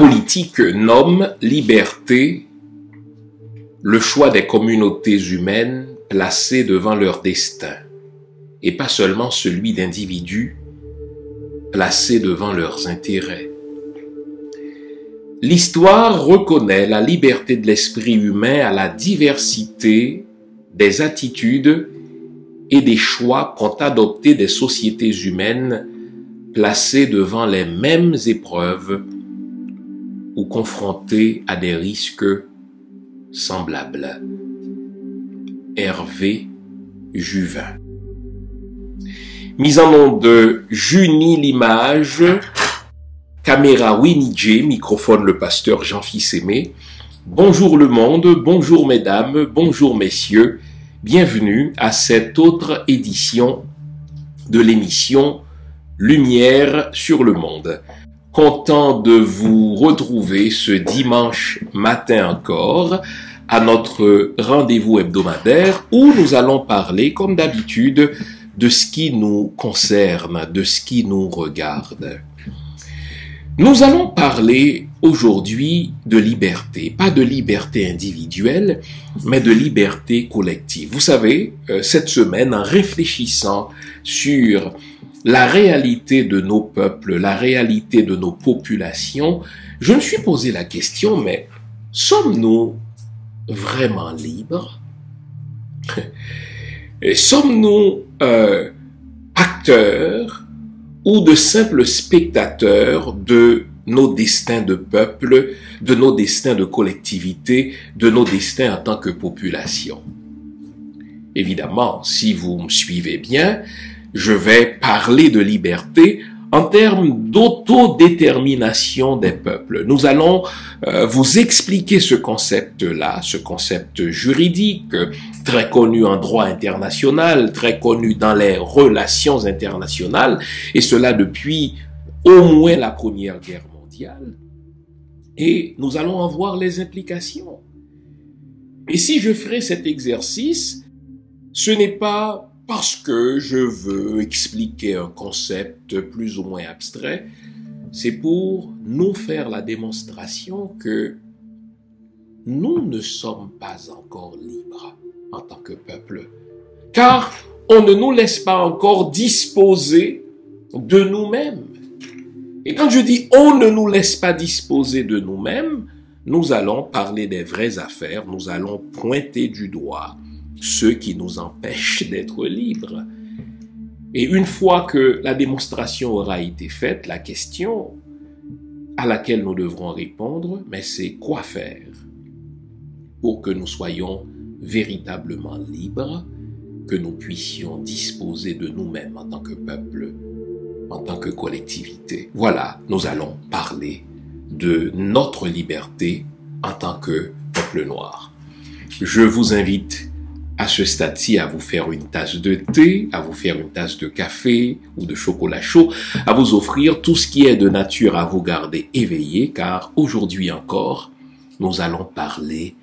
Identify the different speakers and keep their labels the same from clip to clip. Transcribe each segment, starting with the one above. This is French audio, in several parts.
Speaker 1: politique nomme liberté le choix des communautés humaines placées devant leur destin, et pas seulement celui d'individus placés devant leurs intérêts. L'histoire reconnaît la liberté de l'esprit humain à la diversité des attitudes et des choix qu'ont adoptés des sociétés humaines placées devant les mêmes épreuves ou confrontées à des risques semblables. Hervé Juvin. Mise en onde de Junie Limage, caméra Winnie J, microphone le pasteur Jean-Fils Aimé. Bonjour le monde, bonjour mesdames, bonjour messieurs, bienvenue à cette autre édition de l'émission Lumière sur le monde. Content de vous retrouver ce dimanche matin encore à notre rendez-vous hebdomadaire où nous allons parler, comme d'habitude, de ce qui nous concerne, de ce qui nous regarde. Nous allons parler aujourd'hui de liberté, pas de liberté individuelle, mais de liberté collective. Vous savez, cette semaine, en réfléchissant sur la réalité de nos peuples, la réalité de nos populations, je me suis posé la question, mais sommes-nous vraiment libres? Sommes-nous acteurs ou de simples spectateurs de nos destins de peuple, de nos destins de collectivité, de nos destins en tant que population? Évidemment, si vous me suivez bien, je vais parler de liberté en termes d'autodétermination des peuples. Nous allons vous expliquer ce concept-là, ce concept juridique très connu en droit international, très connu dans les relations internationales, et cela depuis au moins la Première Guerre mondiale. Et nous allons en voir les implications. Et si je ferai cet exercice, ce n'est pas parce que je veux expliquer un concept plus ou moins abstrait, c'est pour nous faire la démonstration que nous ne sommes pas encore libres en tant que peuple, car on ne nous laisse pas encore disposer de nous-mêmes. Et quand je dis on ne nous laisse pas disposer de nous-mêmes, nous allons parler des vraies affaires, nous allons pointer du doigt ceux qui nous empêchent d'être libres. Et une fois que la démonstration aura été faite, la question à laquelle nous devrons répondre, mais c'est quoi faire pour que nous soyons véritablement libres, que nous puissions disposer de nous-mêmes en tant que peuple, en tant que collectivité. Voilà, nous allons parler de notre liberté en tant que peuple noir. Je vous invite à ce stade-ci à vous faire une tasse de thé, à vous faire une tasse de café ou de chocolat chaud, à vous offrir tout ce qui est de nature à vous garder éveillé, car aujourd'hui encore, nous allons parler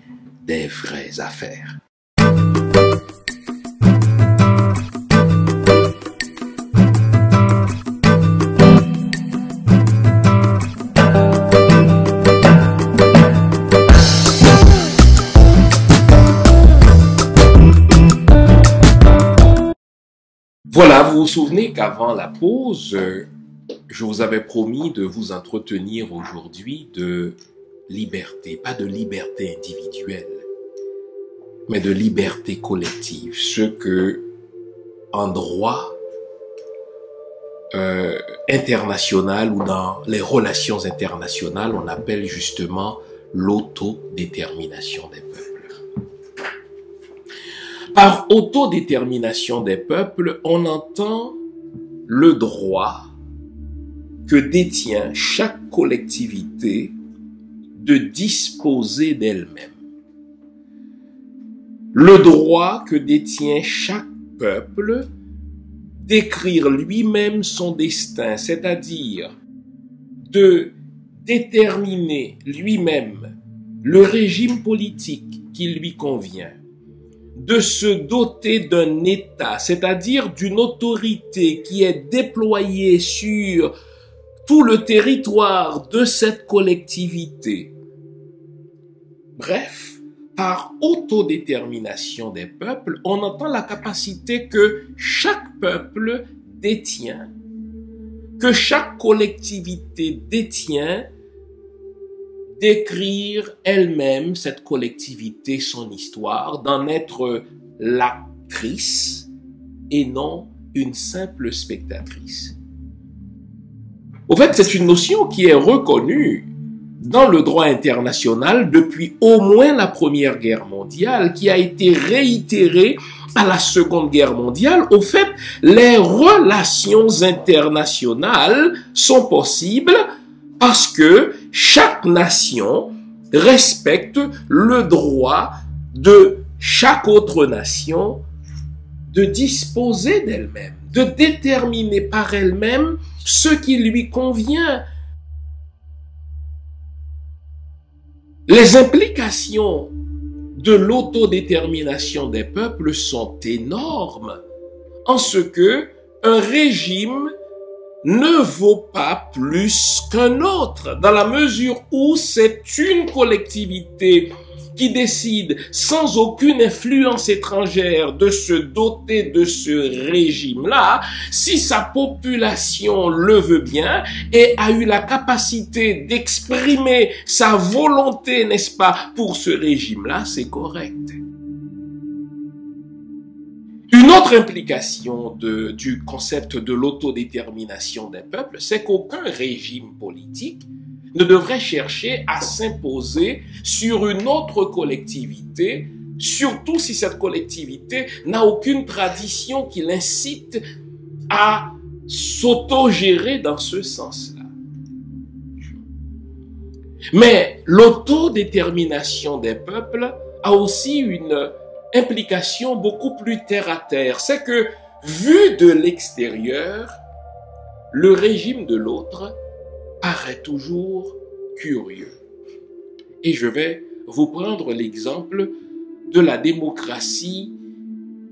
Speaker 1: des vraies affaires. Voilà, vous vous souvenez qu'avant la pause, je vous avais promis de vous entretenir aujourd'hui de liberté, pas de liberté individuelle, mais de liberté collective, ce que en droit international ou dans les relations internationales, on appelle justement l'autodétermination des peuples. Par autodétermination des peuples, on entend le droit que détient chaque collectivité de disposer d'elle-même. Le droit que détient chaque peuple d'écrire lui-même son destin, c'est-à-dire de déterminer lui-même le régime politique qui lui convient, de se doter d'un État, c'est-à-dire d'une autorité qui est déployée sur tout le territoire de cette collectivité. Bref, par autodétermination des peuples, on entend la capacité que chaque peuple détient, que chaque collectivité détient, d'écrire elle-même, cette collectivité, son histoire, d'en être l'actrice et non une simple spectatrice. Au fait, c'est une notion qui est reconnue dans le droit international depuis au moins la Première Guerre mondiale, qui a été réitérée à la Seconde Guerre mondiale. Au fait, les relations internationales sont possibles parce que chaque nation respecte le droit de chaque autre nation de disposer d'elle-même, de déterminer par elle-même ce qui lui convient. Les implications de l'autodétermination des peuples sont énormes, en ce que un régime ne vaut pas plus qu'un autre, dans la mesure où c'est une collectivité qui décide sans aucune influence étrangère de se doter de ce régime-là, si sa population le veut bien et a eu la capacité d'exprimer sa volonté, n'est-ce pas, pour ce régime-là, c'est correct. Une autre implication du concept de l'autodétermination des peuples, c'est qu'aucun régime politique ne devrait chercher à s'imposer sur une autre collectivité, surtout si cette collectivité n'a aucune tradition qui l'incite à s'autogérer dans ce sens-là. Mais l'autodétermination des peuples a aussi une implication beaucoup plus terre-à-terre. C'est que, vu de l'extérieur, le régime de l'autre paraît toujours curieux. Et je vais vous prendre l'exemple de la démocratie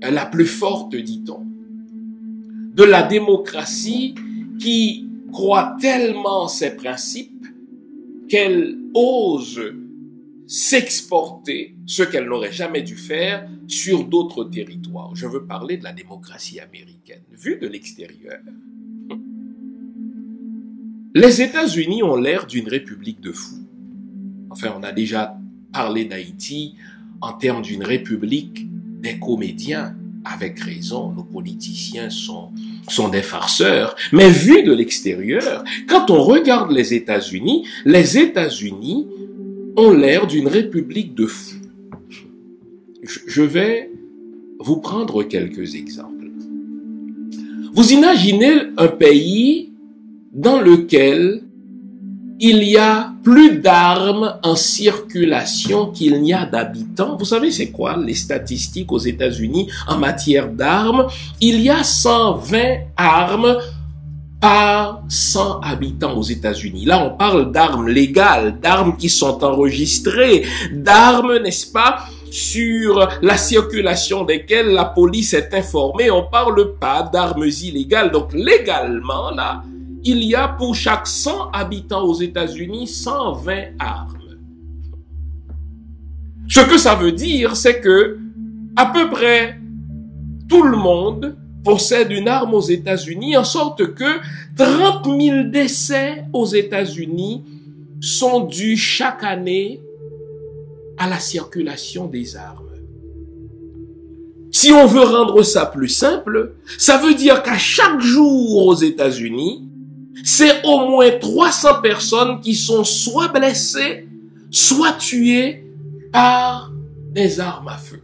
Speaker 1: la plus forte, dit-on. De la démocratie qui croit tellement ses principes qu'elle ose s'exporter, ce qu'elle n'aurait jamais dû faire, sur d'autres territoires. Je veux parler de la démocratie américaine, vue de l'extérieur. Les États-Unis ont l'air d'une république de fous. Enfin, on a déjà parlé d'Haïti en termes d'une république des comédiens. Avec raison, nos politiciens sont des farceurs. Mais vu de l'extérieur, quand on regarde les États-Unis ont l'air d'une république de fous. Je vais vous prendre quelques exemples. Vous imaginez un pays dans lequel il y a plus d'armes en circulation qu'il n'y a d'habitants. Vous savez c'est quoi les statistiques aux États-Unis en matière d'armes? Il y a 120 armes par 100 habitants aux États-Unis. Là, on parle d'armes légales, d'armes qui sont enregistrées, d'armes, n'est-ce pas, sur la circulation desquelles la police est informée. On parle pas d'armes illégales. Donc, légalement, là, il y a pour chaque 100 habitants aux États-Unis 120 armes. Ce que ça veut dire, c'est que à peu près tout le monde possède une arme aux États-Unis, en sorte que 30 000 décès aux États-Unis sont dus chaque année à la circulation des armes. Si on veut rendre ça plus simple, ça veut dire qu'à chaque jour aux États-Unis, c'est au moins 300 personnes qui sont soit blessées, soit tuées par des armes à feu.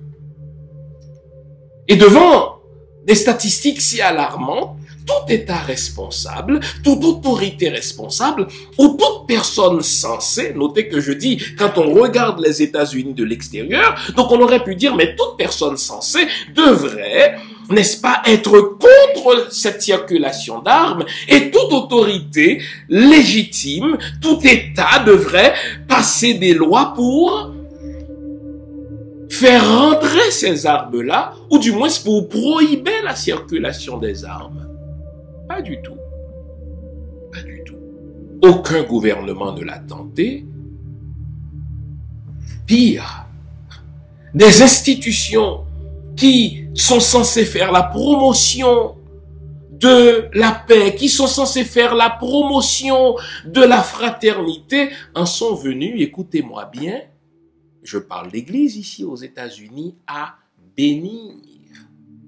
Speaker 1: Et devant des statistiques si alarmantes, tout État responsable, toute autorité responsable, ou toute personne censée, notez que je dis, quand on regarde les États-Unis de l'extérieur, donc on aurait pu dire, mais toute personne censée devrait, n'est-ce pas, être contre cette circulation d'armes, et toute autorité légitime, tout État devrait passer des lois pour faire rentrer ces armes-là, ou du moins pour prohiber la circulation des armes. Pas du tout. Pas du tout. Aucun gouvernement ne l'a tenté. Pire, des institutions qui sont censées faire la promotion de la paix, qui sont censées faire la promotion de la fraternité, en sont venus, écoutez-moi bien, je parle d'église ici aux États-Unis, à bénir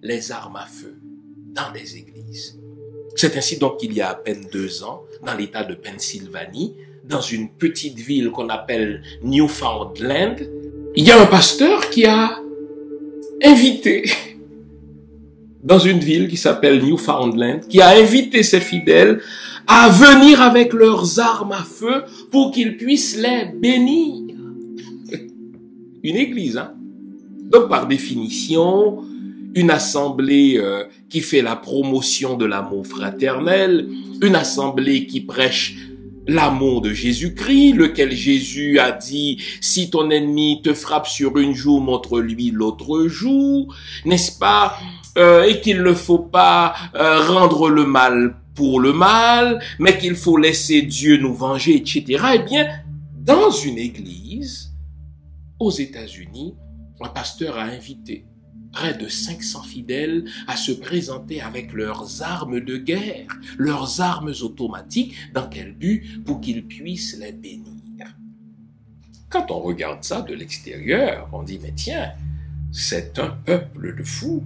Speaker 1: les armes à feu dans des églises. C'est ainsi donc qu'il y a à peine 2 ans, dans l'État de Pennsylvanie, dans une petite ville qu'on appelle Newfoundland, il y a un pasteur qui a invité, dans une ville qui s'appelle Newfoundland, qui a invité ses fidèles à venir avec leurs armes à feu pour qu'ils puissent les bénir. Une église, hein? Donc par définition, une assemblée qui fait la promotion de l'amour fraternel, une assemblée qui prêche l'amour de Jésus-Christ, lequel Jésus a dit, si ton ennemi te frappe sur une joue, montre-lui l'autre joue, n'est-ce pas? Et qu'il ne faut pas rendre le mal pour le mal, mais qu'il faut laisser Dieu nous venger, etc. Eh bien, dans une église, aux États-Unis, un pasteur a invité près de 500 fidèles à se présenter avec leurs armes de guerre, leurs armes automatiques. Dans quel but? Pour qu'ils puissent les bénir. Quand on regarde ça de l'extérieur, on dit, mais tiens, c'est un peuple de fous.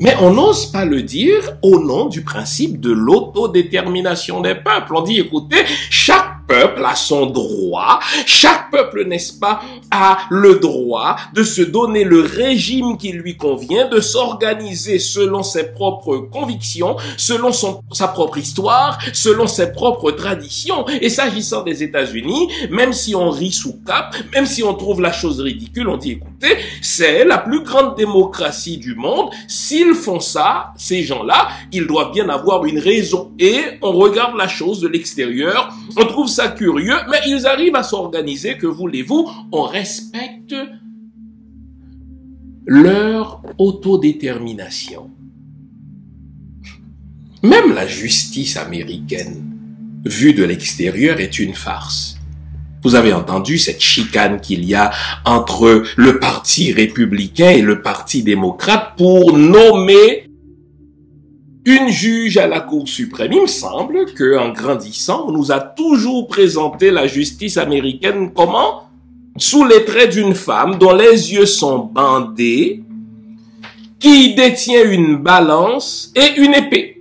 Speaker 1: Mais on n'ose pas le dire au nom du principe de l'autodétermination des peuples. On dit, écoutez, chaque peuple a son droit, chaque peuple, n'est-ce pas, a le droit de se donner le régime qui lui convient, de s'organiser selon ses propres convictions, selon sa propre histoire, selon ses propres traditions. Et s'agissant des États-Unis, même si on rit sous cap, même si on trouve la chose ridicule, on dit, écoutez, c'est la plus grande démocratie du monde. S'ils font ça, ces gens-là, ils doivent bien avoir une raison. Et on regarde la chose de l'extérieur, on trouve ça curieux, mais ils arrivent à s'organiser, que voulez-vous, on respecte leur autodétermination. Même la justice américaine, vue de l'extérieur, est une farce. Vous avez entendu cette chicane qu'il y a entre le parti républicain et le parti démocrate pour nommer une juge à la Cour suprême. Il me semble qu'en grandissant, on nous a toujours présenté la justice américaine comment? Sous les traits d'une femme dont les yeux sont bandés, qui détient une balance et une épée.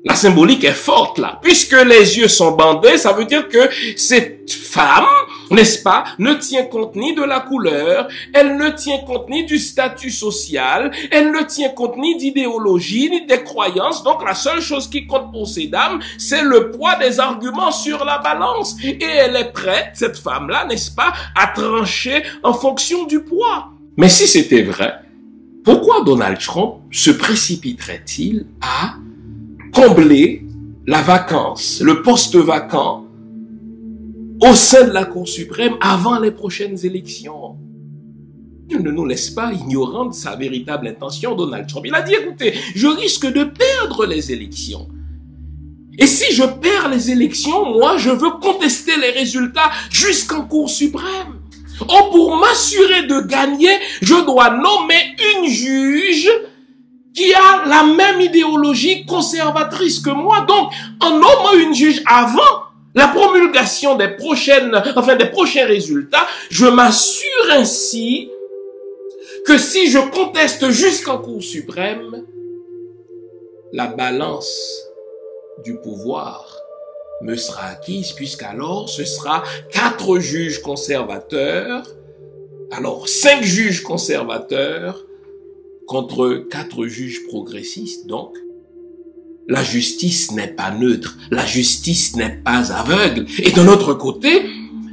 Speaker 1: La symbolique est forte là. Puisque les yeux sont bandés, ça veut dire que cette femme, n'est-ce pas, ne tient compte ni de la couleur, elle ne tient compte ni du statut social, elle ne tient compte ni d'idéologie, ni des croyances. Donc la seule chose qui compte pour ces dames, c'est le poids des arguments sur la balance. Et elle est prête, cette femme-là, n'est-ce pas, à trancher en fonction du poids. Mais si c'était vrai, pourquoi Donald Trump se précipiterait-il à combler la vacance, le poste vacant au sein de la Cour suprême avant les prochaines élections? Il ne nous laisse pas ignorants de sa véritable intention, Donald Trump. Il a dit, écoutez, je risque de perdre les élections. Et si je perds les élections, moi, je veux contester les résultats jusqu'en Cour suprême. Oh, pour m'assurer de gagner, je dois nommer une juge qui a la même idéologie conservatrice que moi. Donc, en nommant une juge avant la promulgation des prochains résultats, je m'assure ainsi que si je conteste jusqu'en Cour suprême, la balance du pouvoir me sera acquise, puisqu'alors ce sera 4 juges conservateurs, alors 5 juges conservateurs contre 4 juges progressistes. Donc, la justice n'est pas neutre, la justice n'est pas aveugle. Et de l'autre côté,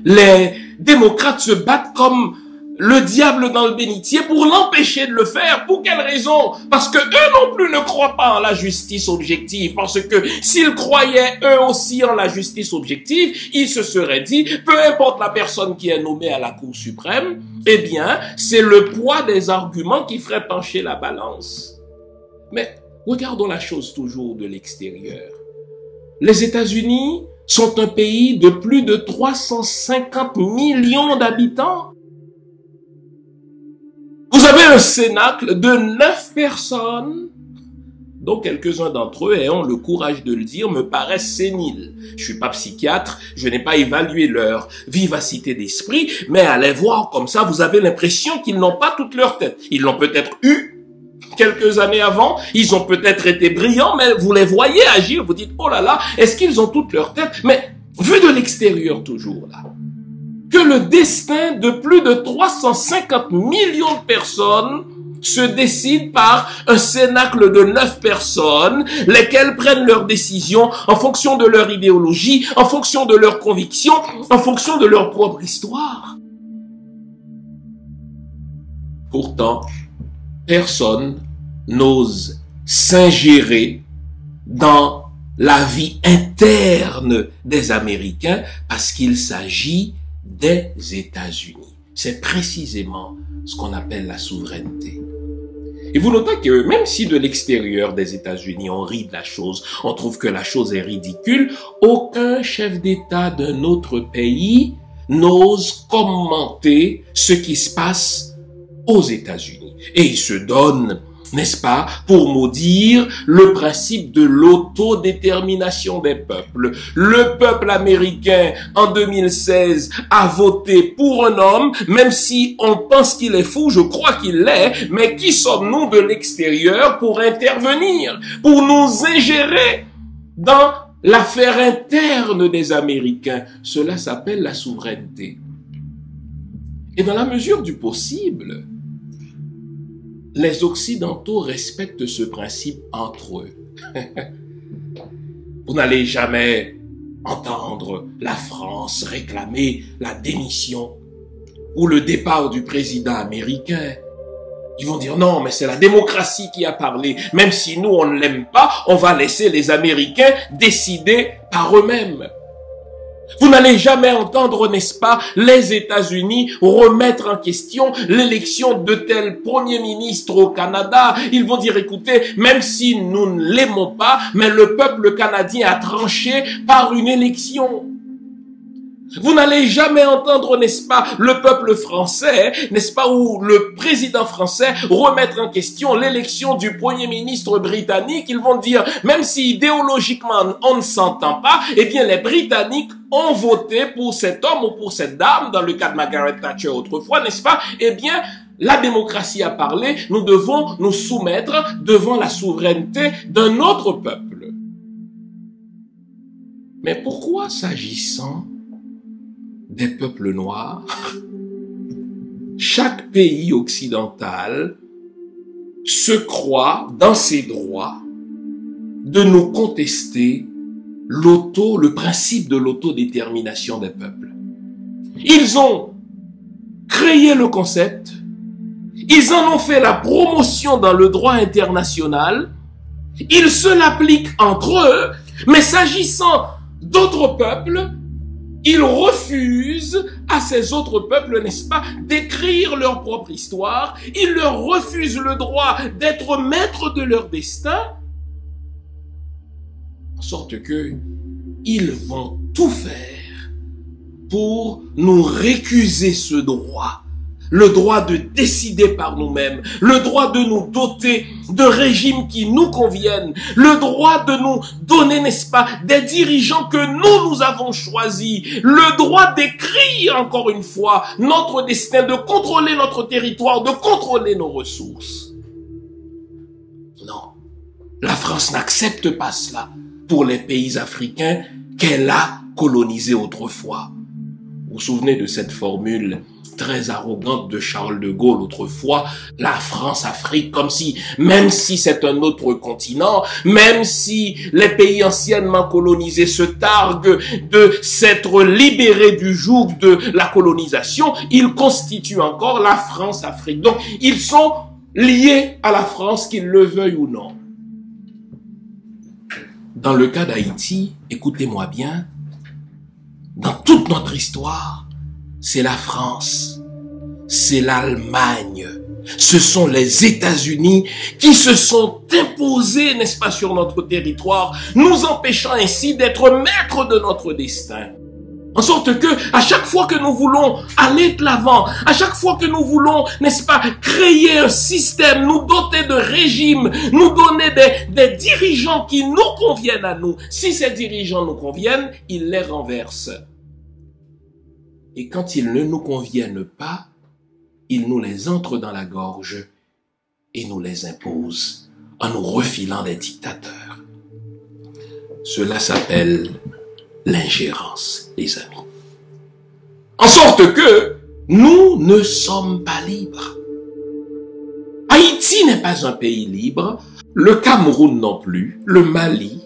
Speaker 1: les démocrates se battent comme le diable dans le bénitier pour l'empêcher de le faire. Pour quelle raison? Parce que eux non plus ne croient pas en la justice objective. Parce que s'ils croyaient eux aussi en la justice objective, ils se seraient dit, peu importe la personne qui est nommée à la Cour suprême, eh bien, c'est le poids des arguments qui ferait pencher la balance. Mais regardons la chose toujours de l'extérieur. Les États-Unis sont un pays de plus de 350 millions d'habitants. Vous avez un cénacle de 9 personnes, dont quelques-uns d'entre eux, ayant le courage de le dire, me paraissent séniles. Je suis pas psychiatre, je n'ai pas évalué leur vivacité d'esprit, mais à les voir comme ça, vous avez l'impression qu'ils n'ont pas toute leur tête. Ils l'ont peut-être eu quelques années avant, ils ont peut-être été brillants, mais vous les voyez agir, vous dites, oh là là, est-ce qu'ils ont toute leur tête? Mais vu de l'extérieur toujours là, que le destin de plus de 350 millions de personnes se décide par un cénacle de 9 personnes, lesquelles prennent leurs décisions en fonction de leur idéologie, en fonction de leurs convictions, en fonction de leur propre histoire. Pourtant, personne n'ose s'ingérer dans la vie interne des Américains parce qu'il s'agit des États-Unis. C'est précisément ce qu'on appelle la souveraineté. Et vous notez que même si de l'extérieur des États-Unis on rit de la chose, on trouve que la chose est ridicule, aucun chef d'État d'un autre pays n'ose commenter ce qui se passe aux États-Unis. Et il se donne, n'est-ce pas, pour maudire le principe de l'autodétermination des peuples. Le peuple américain, en 2016, a voté pour un homme, même si on pense qu'il est fou, je crois qu'il l'est, mais qui sommes-nous de l'extérieur pour intervenir, pour nous ingérer dans l'affaire interne des Américains? Cela s'appelle la souveraineté. Et dans la mesure du possible, les Occidentaux respectent ce principe entre eux. Vous n'allez jamais entendre la France réclamer la démission ou le départ du président américain. Ils vont dire non, mais c'est la démocratie qui a parlé. Même si nous, on ne l'aime pas, on va laisser les Américains décider par eux-mêmes. Vous n'allez jamais entendre, n'est-ce pas, les États-Unis remettre en question l'élection de tel premier ministre au Canada. Ils vont dire, écoutez, même si nous ne l'aimons pas, mais le peuple canadien a tranché par une élection. Vous n'allez jamais entendre, n'est-ce pas, le peuple français, n'est-ce pas, ou le président français remettre en question l'élection du premier ministre britannique. Ils vont dire, même si idéologiquement on ne s'entend pas, eh bien les Britanniques ont voté pour cet homme ou pour cette dame, dans le cas de Margaret Thatcher autrefois, n'est-ce pas? Eh bien, la démocratie a parlé, nous devons nous soumettre devant la souveraineté d'un autre peuple. Mais pourquoi s'agissant des peuples noirs, chaque pays occidental se croit dans ses droits de nous contester le principe de l'autodétermination des peuples? Ils ont créé le concept, ils en ont fait la promotion dans le droit international, ils se l'appliquent entre eux, mais s'agissant d'autres peuples, ils refusent à ces autres peuples, n'est-ce pas, d'écrire leur propre histoire. Ils leur refusent le droit d'être maîtres de leur destin. En sorte que ils vont tout faire pour nous récuser ce droit. Le droit de décider par nous-mêmes, le droit de nous doter de régimes qui nous conviennent, le droit de nous donner, n'est-ce pas, des dirigeants que nous avons choisis, le droit d'écrire, encore une fois, notre destin, de contrôler notre territoire, de contrôler nos ressources. Non, la France n'accepte pas cela pour les pays africains qu'elle a colonisés autrefois. Vous vous souvenez de cette formule très arrogante de Charles de Gaulle autrefois, la France-Afrique, comme si, même si c'est un autre continent, même si les pays anciennement colonisés se targuent de s'être libérés du joug de la colonisation, ils constituent encore la France-Afrique. Donc, ils sont liés à la France, qu'ils le veuillent ou non. Dans le cas d'Haïti, écoutez-moi bien, dans toute notre histoire, c'est la France, c'est l'Allemagne, Ce sont les États-Unis qui se sont imposés, n'est-ce pas, sur notre territoire, nous empêchant ainsi d'être maîtres de notre destin. En sorte que, à chaque fois que nous voulons aller de l'avant, à chaque fois que nous voulons, n'est-ce pas, créer un système, nous doter de régimes, nous donner des dirigeants qui nous conviennent à nous, si ces dirigeants nous conviennent, ils les renversent. Et quand ils ne nous conviennent pas, ils nous les entrent dans la gorge et nous les imposent en nous refilant des dictateurs. Cela s'appelle l'ingérence, les amis. En sorte que nous ne sommes pas libres. Haïti n'est pas un pays libre, le Cameroun non plus, le Mali,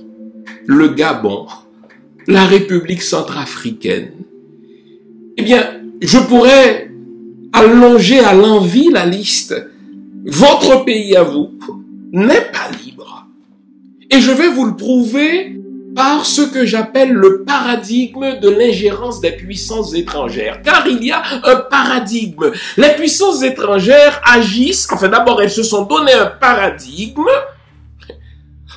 Speaker 1: le Gabon, la République centrafricaine. Eh bien, je pourrais allonger à l'envi la liste. Votre pays à vous n'est pas libre. Et je vais vous le prouver par ce que j'appelle le paradigme de l'ingérence des puissances étrangères. Car il y a un paradigme. Les puissances étrangères agissent, enfin d'abord elles se sont donné un paradigme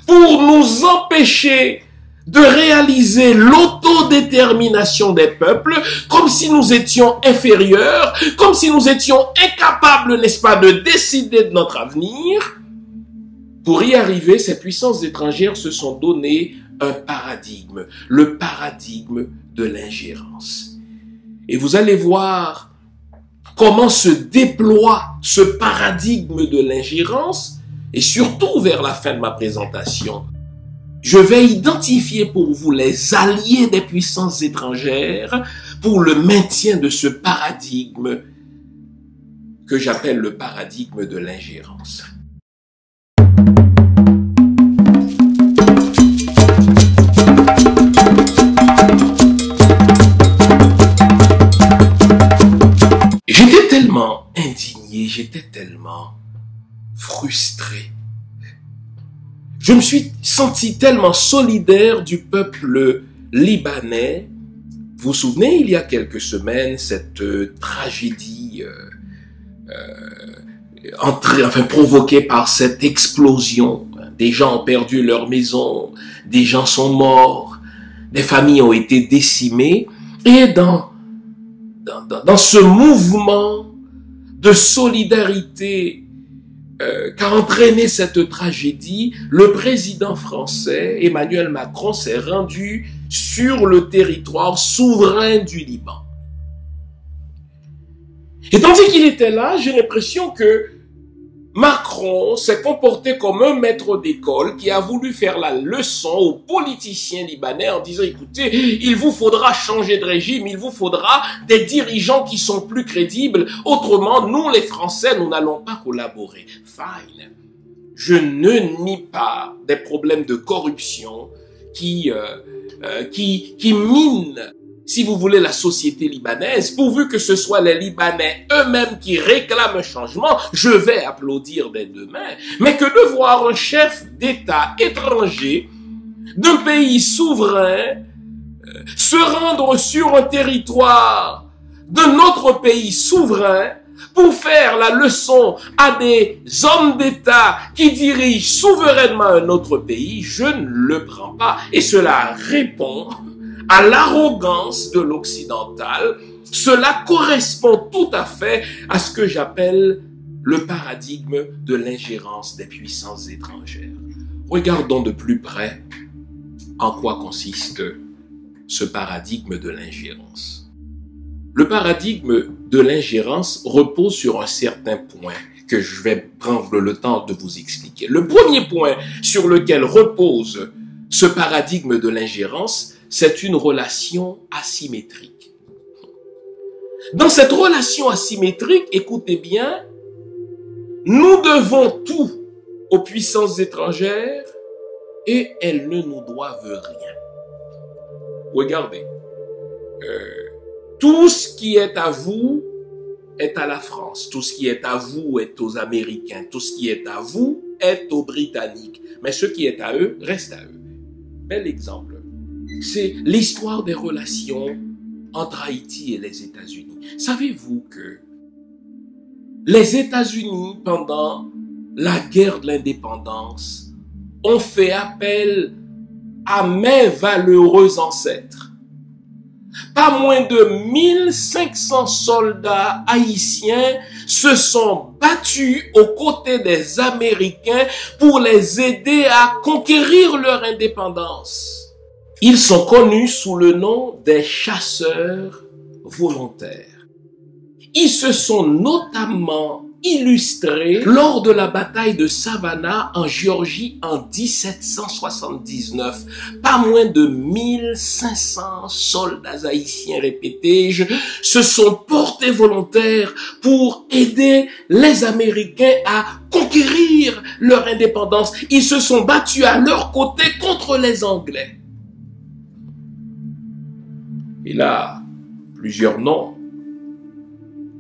Speaker 1: pour nous empêcher de réaliser l'autodétermination des peuples, comme si nous étions inférieurs, comme si nous étions incapables, n'est-ce pas, de décider de notre avenir. Pour y arriver, ces puissances étrangères se sont donné un paradigme, le paradigme de l'ingérence. Et vous allez voir comment se déploie ce paradigme de l'ingérence, et surtout vers la fin de ma présentation, je vais identifier pour vous les alliés des puissances étrangères pour le maintien de ce paradigme que j'appelle le paradigme de l'ingérence. J'étais tellement indigné, j'étais tellement frustré. Je me suis senti tellement solidaire du peuple libanais. Vous vous souvenez, il y a quelques semaines, cette tragédie provoquée par cette explosion. Des gens ont perdu leur maison, des gens sont morts, des familles ont été décimées. Et dans ce mouvement de solidarité qu'a entraîné cette tragédie, le président français, Emmanuel Macron, s'est rendu sur le territoire souverain du Liban. Et tandis qu'il était là, j'ai l'impression que Macron s'est comporté comme un maître d'école qui a voulu faire la leçon aux politiciens libanais en disant, écoutez, il vous faudra changer de régime, il vous faudra des dirigeants qui sont plus crédibles. Autrement, nous les Français, nous n'allons pas collaborer. Fine. Je ne nie pas des problèmes de corruption qui minent, si vous voulez, la société libanaise. Pourvu que ce soit les Libanais eux-mêmes qui réclament un changement, je vais applaudir des deux mains. Mais que de voir un chef d'État étranger d'un pays souverain se rendre sur un territoire d'un autre pays souverain pour faire la leçon à des hommes d'État qui dirigent souverainement un autre pays, je ne le prends pas. Et cela répond à l'arrogance de l'occidental. Cela correspond tout à fait à ce que j'appelle le paradigme de l'ingérence des puissances étrangères. Regardons de plus près en quoi consiste ce paradigme de l'ingérence. Le paradigme de l'ingérence repose sur un certain point que je vais prendre le temps de vous expliquer. Le premier point sur lequel repose ce paradigme de l'ingérence, c'est une relation asymétrique. Dans cette relation asymétrique, écoutez bien, nous devons tout aux puissances étrangères et elles ne nous doivent rien. Regardez, tout ce qui est à vous est à la France, tout ce qui est à vous est aux Américains, tout ce qui est à vous est aux Britanniques, mais ce qui est à eux reste à eux. Bel exemple. C'est l'histoire des relations entre Haïti et les États-Unis. Savez-vous que les États-Unis, pendant la guerre de l'indépendance, ont fait appel à mes valeureux ancêtres. Pas moins de 1500 soldats haïtiens se sont battus aux côtés des Américains pour les aider à conquérir leur indépendance. Ils sont connus sous le nom des chasseurs volontaires. Ils se sont notamment illustrés lors de la bataille de Savannah en Géorgie en 1779. Pas moins de 1500 soldats haïtiens, répété-je, se sont portés volontaires pour aider les Américains à conquérir leur indépendance. Ils se sont battus à leur côté contre les Anglais. Il a plusieurs noms.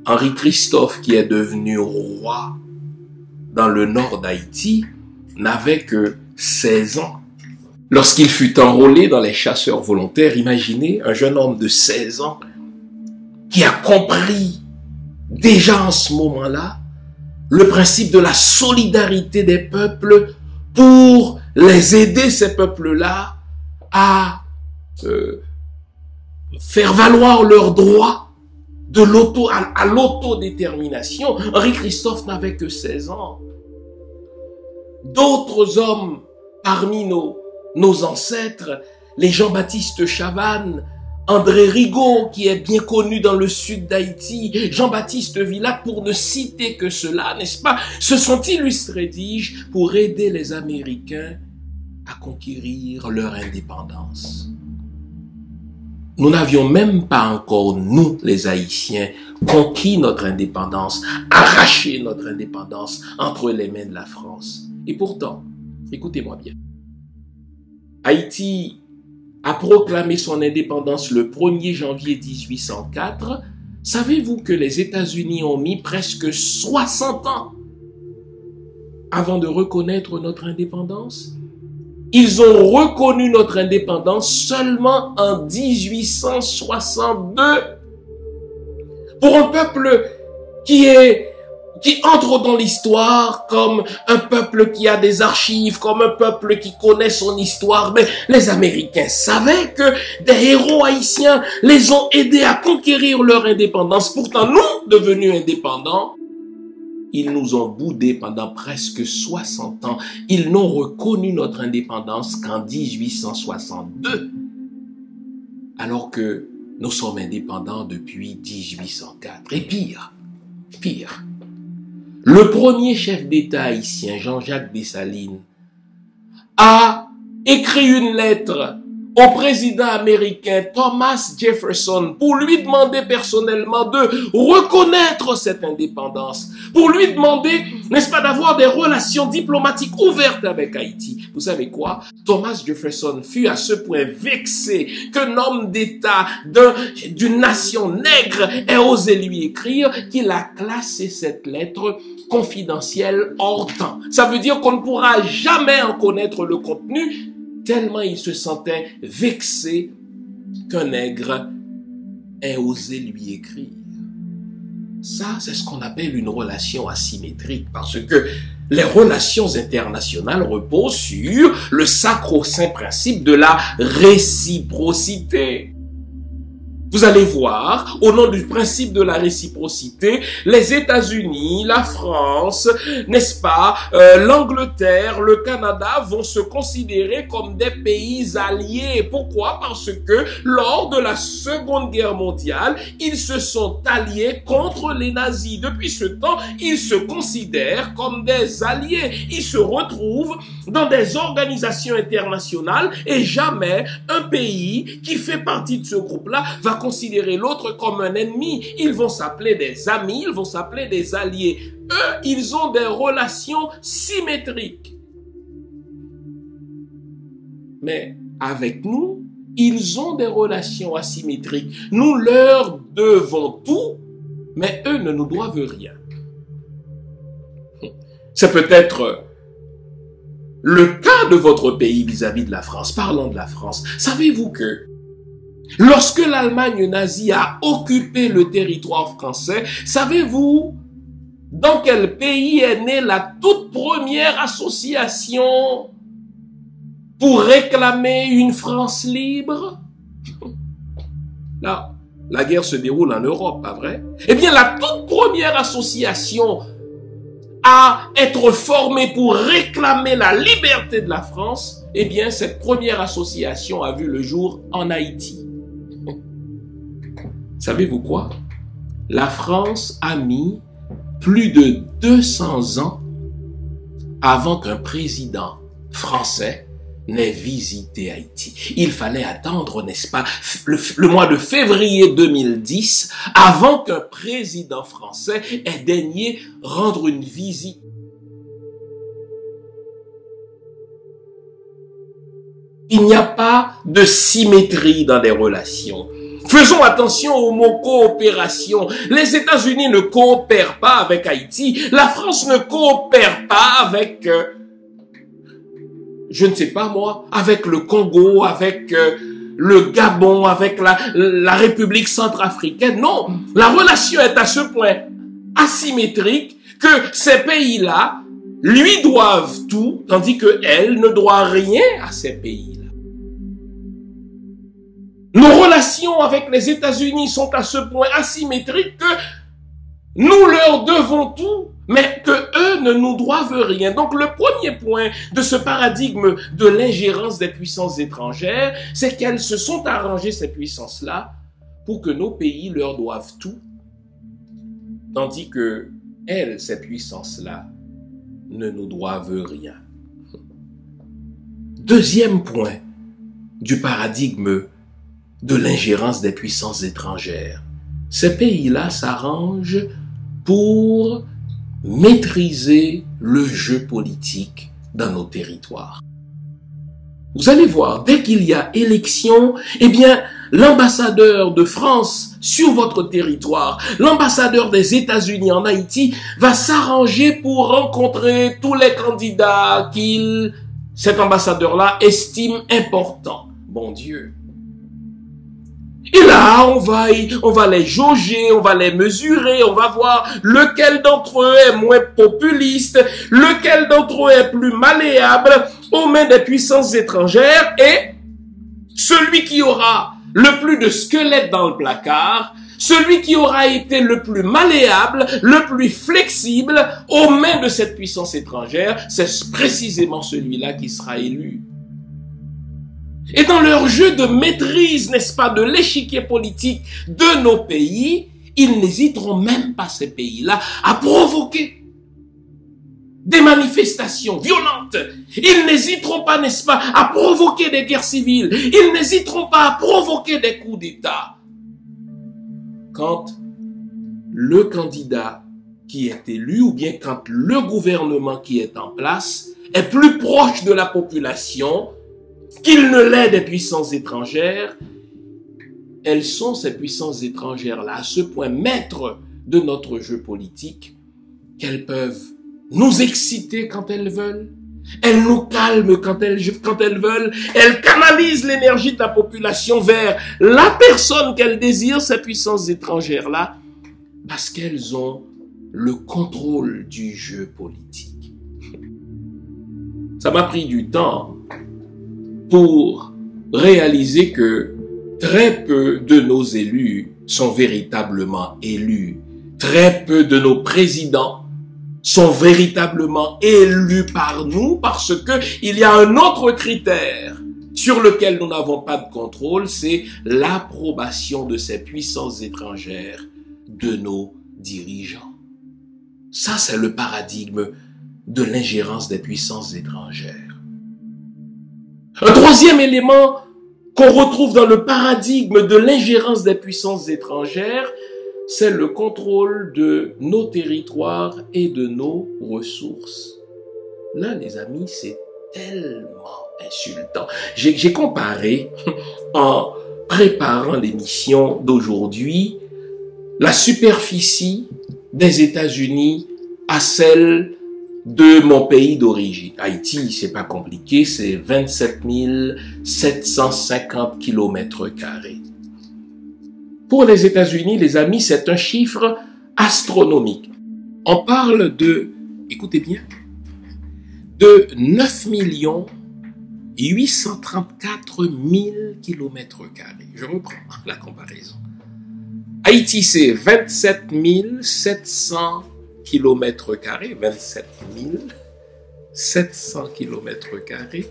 Speaker 1: Henri Christophe, qui est devenu roi dans le nord d'Haïti, n'avait que 16 ans. Lorsqu'il fut enrôlé dans les chasseurs volontaires, imaginez un jeune homme de 16 ans qui a compris déjà en ce moment-là le principe de la solidarité des peuples pour les aider, ces peuples-là, à faire valoir leurs droits à l'autodétermination. Henri Christophe n'avait que 16 ans. D'autres hommes parmi nos ancêtres, les Jean-Baptiste Chavannes, André Rigaud, qui est bien connu dans le sud d'Haïti, Jean-Baptiste Villac, pour ne citer que cela, n'est-ce pas, se sont illustrés, dis-je, pour aider les Américains à conquérir leur indépendance. Nous n'avions même pas encore, nous, les Haïtiens, conquis notre indépendance, arraché notre indépendance entre les mains de la France. Et pourtant, écoutez-moi bien, Haïti a proclamé son indépendance le 1er janvier 1804. Savez-vous que les États-Unis ont mis presque 60 ans avant de reconnaître notre indépendance? Ils ont reconnu notre indépendance seulement en 1862. Pour un peuple qui entre dans l'histoire comme un peuple qui a des archives, comme un peuple qui connaît son histoire. Mais les Américains savaient que des héros haïtiens les ont aidés à conquérir leur indépendance. Pourtant, nous, devenus indépendants, ils nous ont boudés pendant presque 60 ans. Ils n'ont reconnu notre indépendance qu'en 1862. Alors que nous sommes indépendants depuis 1804. Et pire, le premier chef d'État haïtien, Jean-Jacques Dessalines, a écrit une lettre au président américain Thomas Jefferson pour lui demander personnellement de reconnaître cette indépendance, pour lui demander, n'est-ce pas, d'avoir des relations diplomatiques ouvertes avec Haïti. Vous savez quoi? Thomas Jefferson fut à ce point vexé qu'un homme d'État d'une nation nègre ait osé lui écrire qu'il a classé cette lettre confidentielle hors temps. Ça veut dire qu'on ne pourra jamais en connaître le contenu, tellement il se sentait vexé qu'un nègre ait osé lui écrire. Ça, c'est ce qu'on appelle une relation asymétrique, parce que les relations internationales reposent sur le sacro-saint principe de la réciprocité. Vous allez voir, au nom du principe de la réciprocité, les États-Unis, la France, n'est-ce pas, l'Angleterre, le Canada vont se considérer comme des pays alliés. Pourquoi? Parce que lors de la Seconde Guerre mondiale, ils se sont alliés contre les nazis. Depuis ce temps, ils se considèrent comme des alliés. Ils se retrouvent dans des organisations internationales et jamais un pays qui fait partie de ce groupe-là va considérer l'autre comme un ennemi. Ils vont s'appeler des amis, ils vont s'appeler des alliés. Eux, ils ont des relations symétriques. Mais avec nous, ils ont des relations asymétriques. Nous leur devons tout, mais eux ne nous doivent rien. C'est peut-être le cas de votre pays vis-à-vis de la France. Parlons de la France. Savez-vous que lorsque l'Allemagne nazie a occupé le territoire français, savez-vous dans quel pays est née la toute première association pour réclamer une France libre? Là, la guerre se déroule en Europe, pas vrai? Eh bien, la toute première association à être formée pour réclamer la liberté de la France, eh bien, cette première association a vu le jour en Haïti. Savez-vous quoi? La France a mis plus de 200 ans avant qu'un président français n'ait visité Haïti. Il fallait attendre, n'est-ce pas, le mois de février 2010 avant qu'un président français ait daigné rendre une visite. Il n'y a pas de symétrie dans les relations. Faisons attention au mot coopération. Les États-Unis ne coopèrent pas avec Haïti. La France ne coopère pas avec, je ne sais pas moi, avec le Congo, avec le Gabon, avec la République centrafricaine. Non, la relation est à ce point asymétrique que ces pays-là lui doivent tout, tandis qu'elle ne doit rien à ces pays-là. Nos relations avec les États-Unis sont à ce point asymétriques que nous leur devons tout, mais que eux ne nous doivent rien. Donc le premier point de ce paradigme de l'ingérence des puissances étrangères, c'est qu'elles se sont arrangées, ces puissances-là, pour que nos pays leur doivent tout, tandis que elles, ces puissances-là, ne nous doivent rien. Deuxième point du paradigme de l'ingérence des puissances étrangères. Ces pays-là s'arrangent pour maîtriser le jeu politique dans nos territoires. Vous allez voir, dès qu'il y a élection, eh bien, l'ambassadeur de France sur votre territoire, l'ambassadeur des États-Unis en Haïti va s'arranger pour rencontrer tous les candidats cet ambassadeur-là estime importants. Bon Dieu. Et là, on va les jauger, on va les mesurer, on va voir lequel d'entre eux est moins populiste, lequel d'entre eux est plus malléable aux mains des puissances étrangères, et celui qui aura le plus de squelettes dans le placard, celui qui aura été le plus malléable, le plus flexible aux mains de cette puissance étrangère, c'est précisément celui-là qui sera élu. Et dans leur jeu de maîtrise, n'est-ce pas, de l'échiquier politique de nos pays, ils n'hésiteront même pas, ces pays-là, à provoquer des manifestations violentes. Ils n'hésiteront pas, n'est-ce pas, à provoquer des guerres civiles. Ils n'hésiteront pas à provoquer des coups d'État. Quand le candidat qui est élu, ou bien quand le gouvernement qui est en place est plus proche de la population qu'il ne l'est des puissances étrangères, elles sont, ces puissances étrangères-là, à ce point maîtres de notre jeu politique qu'elles peuvent nous exciter quand elles veulent, elles nous calment quand elles veulent, elles canalisent l'énergie de la population vers la personne qu'elles désirent, ces puissances étrangères-là, parce qu'elles ont le contrôle du jeu politique. Ça m'a pris du temps pour réaliser que très peu de nos élus sont véritablement élus. Très peu de nos présidents sont véritablement élus par nous, parce que il y a un autre critère sur lequel nous n'avons pas de contrôle, c'est l'approbation de ces puissances étrangères de nos dirigeants. Ça, c'est le paradigme de l'ingérence des puissances étrangères. Un troisième élément qu'on retrouve dans le paradigme de l'ingérence des puissances étrangères, c'est le contrôle de nos territoires et de nos ressources. Là, les amis, c'est tellement insultant. J'ai comparé, en préparant l'émission d'aujourd'hui, la superficie des États-Unis à celle de mon pays d'origine. Haïti, c'est pas compliqué, c'est 27 750 km². Pour les États-Unis, les amis, c'est un chiffre astronomique. On parle de, écoutez bien, de 9 834 000 km². Je reprends la comparaison. Haïti, c'est 27 700 km², 27 700 km².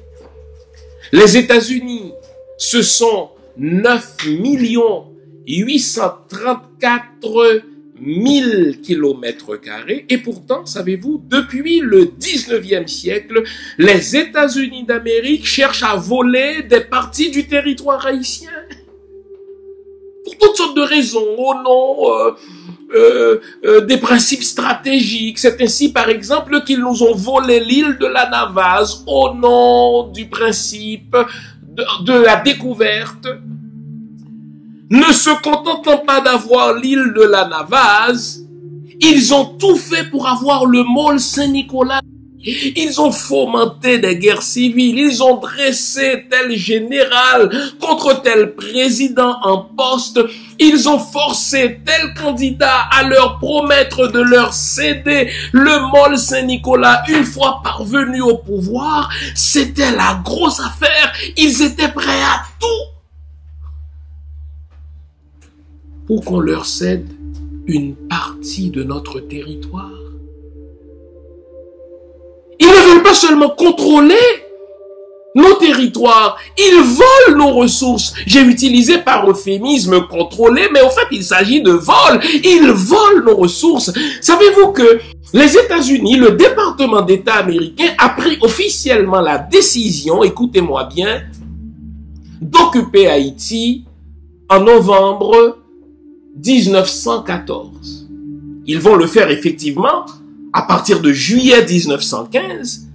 Speaker 1: Les États-Unis, ce sont 9 834 000 km². Et pourtant, savez-vous, depuis le 19e siècle, les États-Unis d'Amérique cherchent à voler des parties du territoire haïtien. Pour toutes sortes de raisons, au nom des principes stratégiques. C'est ainsi, par exemple, qu'ils nous ont volé l'île de la Navaz au nom du principe de la découverte. Ne se contentant pas d'avoir l'île de la Navaz, ils ont tout fait pour avoir le môle Saint-Nicolas. Ils ont fomenté des guerres civiles, ils ont dressé tel général contre tel président en poste, ils ont forcé tel candidat à leur promettre de leur céder le môle Saint-Nicolas une fois parvenu au pouvoir. C'était la grosse affaire, ils étaient prêts à tout pour qu'on leur cède une partie de notre territoire. Ils ne veulent pas seulement contrôler nos territoires, ils volent nos ressources. J'ai utilisé par euphémisme contrôler, mais au fait, il s'agit de vol. Ils volent nos ressources. Savez-vous que les États-Unis, le département d'État américain, a pris officiellement la décision, écoutez-moi bien, d'occuper Haïti en novembre 1914. Ils vont le faire effectivement à partir de juillet 1915,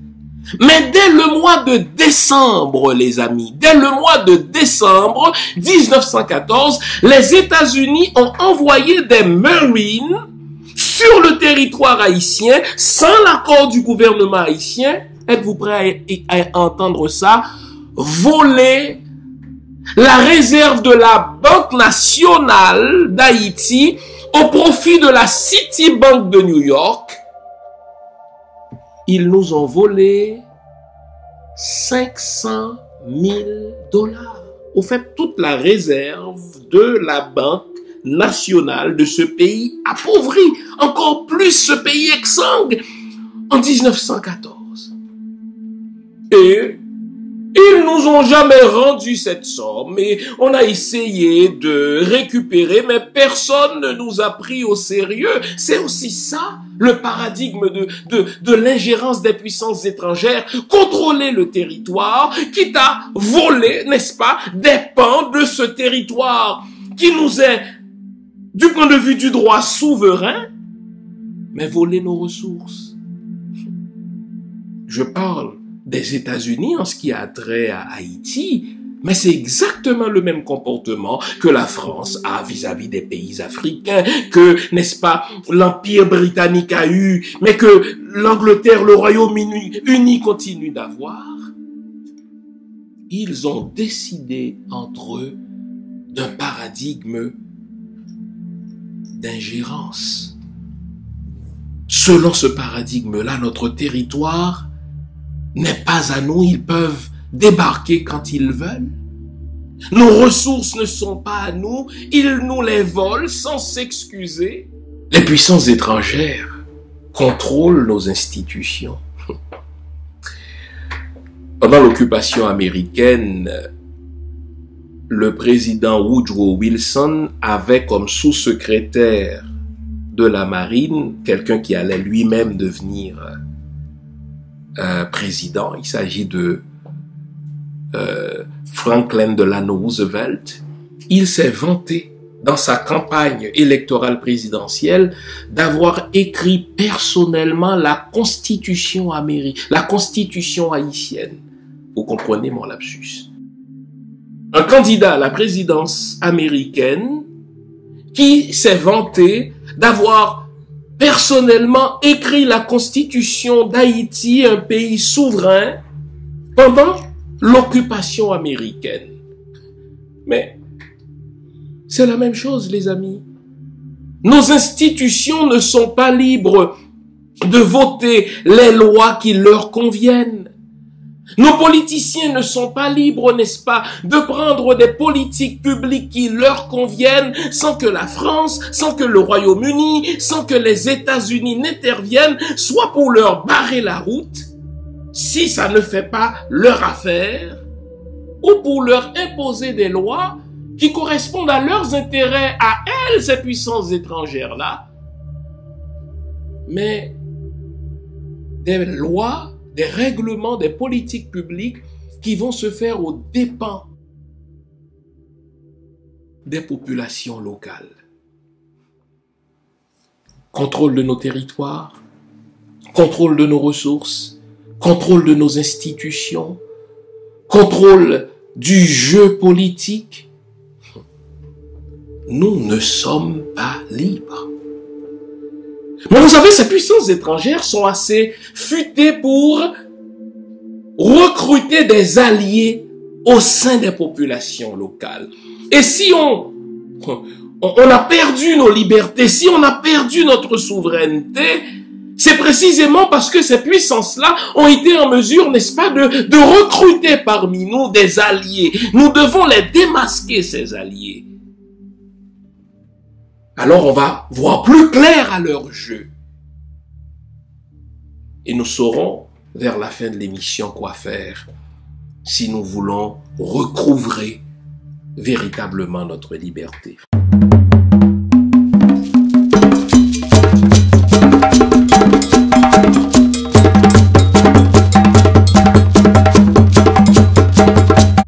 Speaker 1: mais dès le mois de décembre, les amis, dès le mois de décembre 1914, les États-Unis ont envoyé des Marines sur le territoire haïtien sans l'accord du gouvernement haïtien. Êtes-vous prêts à entendre ça? Voler la réserve de la Banque nationale d'Haïti au profit de la Citibank de New York. Ils nous ont volé 500 000 $. Au fait, toute la réserve de la Banque nationale de ce pays appauvrit encore plus ce pays exsangue en 1914. Et ils nous ont jamais rendu cette somme et on a essayé de récupérer, mais personne ne nous a pris au sérieux. C'est aussi ça, le paradigme de l'ingérence des puissances étrangères, contrôler le territoire, quitte à voler, n'est-ce pas, des pans de ce territoire qui nous est, du point de vue du droit souverain, mais voler nos ressources. Je parle des États-Unis en ce qui a trait à Haïti, mais c'est exactement le même comportement que la France a vis-à-vis des pays africains, que, n'est-ce pas, l'Empire britannique a eu, mais que l'Angleterre, le Royaume-Uni continue d'avoir. Ils ont décidé entre eux d'un paradigme d'ingérence. Selon ce paradigme-là, notre territoire n'est pas à nous, ils peuvent débarquer quand ils veulent. Nos ressources ne sont pas à nous, ils nous les volent sans s'excuser. Les puissances étrangères contrôlent nos institutions. Pendant l'occupation américaine, le président Woodrow Wilson avait comme sous-secrétaire de la marine quelqu'un qui allait lui-même devenir président. Il s'agit de Franklin Delano Roosevelt. Il s'est vanté dans sa campagne électorale présidentielle d'avoir écrit personnellement la Constitution haïtienne. Vous comprenez mon lapsus? Un candidat à la présidence américaine qui s'est vanté d'avoir personnellement écrit la Constitution d'Haïti, un pays souverain, pendant l'occupation américaine. Mais c'est la même chose, les amis. Nos institutions ne sont pas libres de voter les lois qui leur conviennent. Nos politiciens ne sont pas libres, n'est-ce pas, de prendre des politiques publiques qui leur conviennent sans que la France, sans que le Royaume-Uni, sans que les États-Unis n'interviennent, soit pour leur barrer la route, si ça ne fait pas leur affaire, ou pour leur imposer des lois qui correspondent à leurs intérêts, à elles, ces puissances étrangères-là, mais des lois, des règlements, des politiques publiques qui vont se faire aux dépens des populations locales. Contrôle de nos territoires, contrôle de nos ressources, contrôle de nos institutions, contrôle du jeu politique. Nous ne sommes pas libres. Mais vous savez, ces puissances étrangères sont assez futées pour recruter des alliés au sein des populations locales. Et si on a perdu nos libertés, si on a perdu notre souveraineté, c'est précisément parce que ces puissances-là ont été en mesure, n'est-ce pas, de recruter parmi nous des alliés. Nous devons les démasquer, ces alliés. Alors on va voir plus clair à leur jeu. Et nous saurons vers la fin de l'émission quoi faire si nous voulons recouvrer véritablement notre liberté.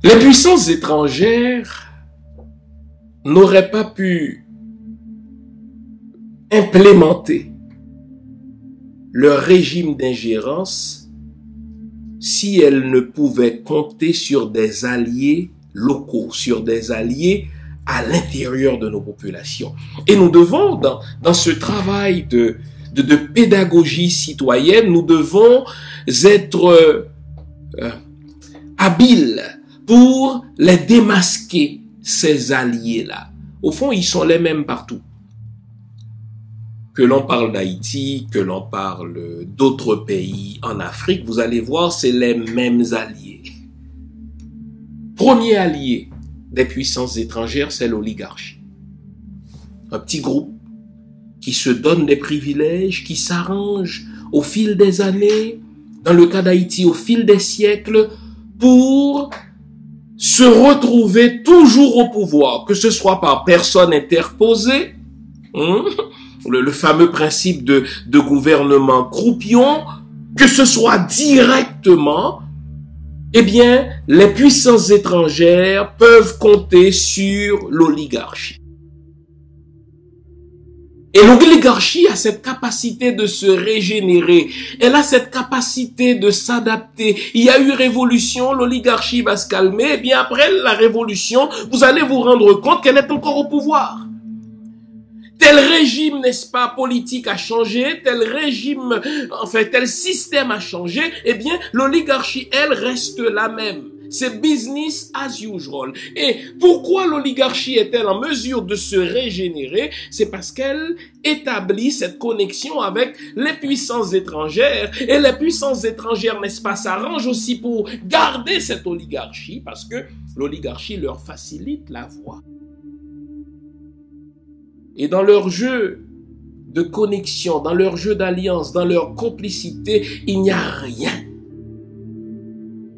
Speaker 1: Les puissances étrangères n'auraient pas pu implémenter leur régime d'ingérence si elles ne pouvaient compter sur des alliés locaux, sur des alliés à l'intérieur de nos populations. Et nous devons, dans ce travail de pédagogie citoyenne, nous devons être habiles pour les démasquer, ces alliés-là. Au fond, ils sont les mêmes partout. Que l'on parle d'Haïti, que l'on parle d'autres pays en Afrique, vous allez voir, c'est les mêmes alliés. Premier allié des puissances étrangères, c'est l'oligarchie. Un petit groupe qui se donne des privilèges, qui s'arrange au fil des années, dans le cas d'Haïti, au fil des siècles, pour se retrouver toujours au pouvoir, que ce soit par personne interposée, le fameux principe de gouvernement croupion, que ce soit directement, eh bien, les puissances étrangères peuvent compter sur l'oligarchie. Et l'oligarchie a cette capacité de se régénérer. Elle a cette capacité de s'adapter. Il y a eu révolution, l'oligarchie va se calmer. Et bien après la révolution, vous allez vous rendre compte qu'elle est encore au pouvoir. Tel régime, n'est-ce pas, politique a changé, tel régime, enfin, tel système a changé. Eh bien, l'oligarchie, elle, reste la même. C'est business as usual. Et pourquoi l'oligarchie est-elle en mesure de se régénérer? C'est parce qu'elle établit cette connexion avec les puissances étrangères. Et les puissances étrangères, n'est-ce pas, s'arrangent aussi pour garder cette oligarchie parce que l'oligarchie leur facilite la voie. Et dans leur jeu de connexion, dans leur jeu d'alliance, dans leur complicité, il n'y a rien